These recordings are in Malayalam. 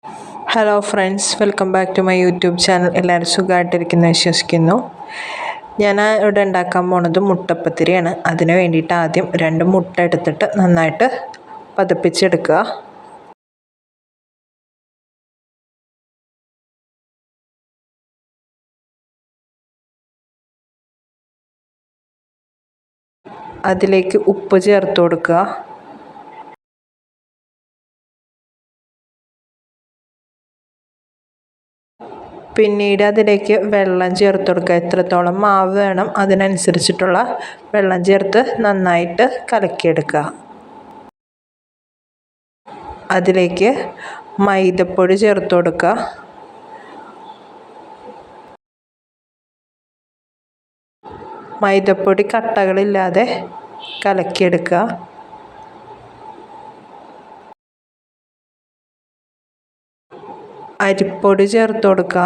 Hello friends, welcome back to my YouTube channel. എല്ലാവരും സുഖമായിട്ടിരിക്കുന്നു വിശ്വസിക്കുന്നു. ഞാൻ ഇവിടെ ഉണ്ടാക്കാൻ പോണത് മുട്ടപ്പത്തിരിയാണ്. അതിന് വേണ്ടിയിട്ട് ആദ്യം 2 മുട്ട എടുത്തിട്ട് നന്നായിട്ട് പതപ്പിച്ചെടുക്കുക. അതിലേക്ക് ഉപ്പ് ചേർത്ത് കൊടുക്കുക. പിന്നീട് അതിലേക്ക് വെള്ളം ചേർത്ത് കൊടുക്കുക. എത്രത്തോളം മാവ് വേണം അതിനനുസരിച്ചിട്ടുള്ള വെള്ളം ചേർത്ത് നന്നായിട്ട് കലക്കിയെടുക്കുക. അതിലേക്ക് മൈദപ്പൊടി ചേർത്ത് കൊടുക്കുക. മൈദപ്പൊടി കട്ടകളില്ലാതെ കലക്കിയെടുക്കുക. അരിപ്പൊടി ചേർത്ത് കൊടുക്കുക.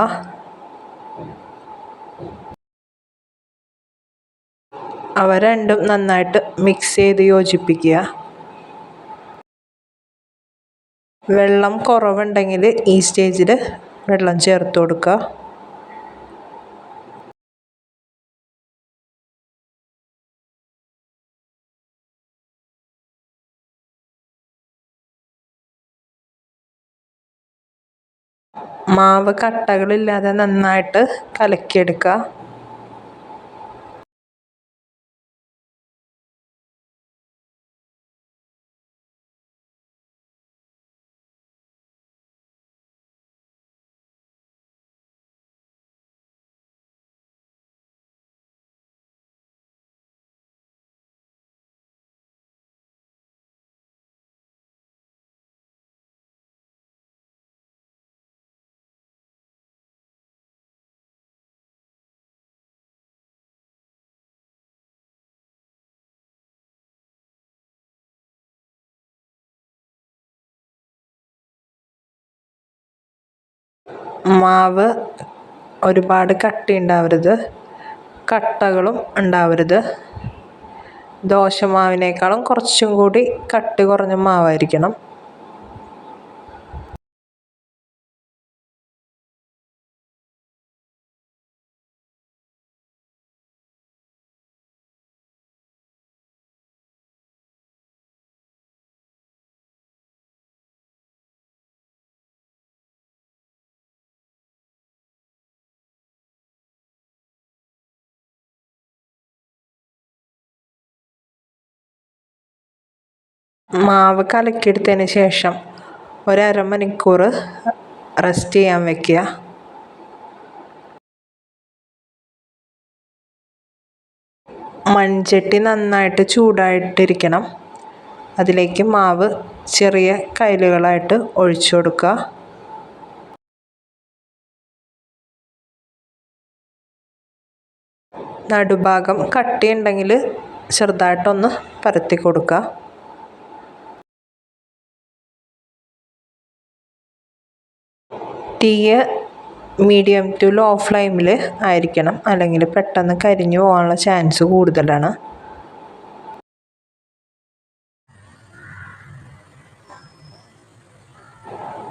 അവ രണ്ടും നന്നായിട്ട് മിക്സ് ചെയ്ത് യോജിപ്പിക്കുക. വെള്ളം കുറവുണ്ടെങ്കിൽ ഈ സ്റ്റേജിൽ വെള്ളം ചേർത്ത് കൊടുക്കുക. മാവ് കട്ടകളില്ലാതെ നന്നായിട്ട് കലക്കിയെടുക്കുക. മാവ് ഒരുപാട് കട്ടി ഉണ്ടാവരുത്, കട്ടകളും ഉണ്ടാവരുത്. ദോശമാവിനേക്കാളും കുറച്ചും കൂടി കട്ടി കുറഞ്ഞ മാവായിരിക്കണം. മാവ് കലക്കിയെടുത്തതിന് ശേഷം 1 മണിക്കൂർ റെസ്റ്റ് ചെയ്യാൻ വയ്ക്കുക. മൺചട്ടി നന്നായിട്ട് ചൂടായിട്ടിരിക്കണം. അതിലേക്ക് മാവ് ചെറിയ കൈലുകളായിട്ട് ഒഴിച്ചു കൊടുക്കുക. നടുഭാഗം കട്ടിയുണ്ടെങ്കിൽ ചെറുതായിട്ടൊന്ന് പരത്തി കൊടുക്കുക. തീ മീഡിയം ടു ലോ ഫ്ലെയിമിൽ ആയിരിക്കണം, അല്ലെങ്കിൽ പെട്ടെന്ന് കരിഞ്ഞു പോകാനുള്ള ചാൻസ് കൂടുതലാണ്.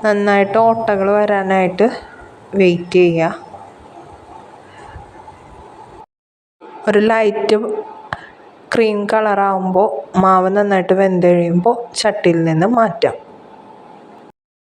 നന്നായിട്ട് ഓട്ടകൾ വരാനായിട്ട് വെയിറ്റ് ചെയ്യുക. ഒരു ലൈറ്റ് ക്രീം കളറാകുമ്പോൾ മാവ് നന്നായിട്ട് വെന്ത് കഴിയുമ്പോൾ ചട്ടിയിൽ നിന്ന് മാറ്റാം.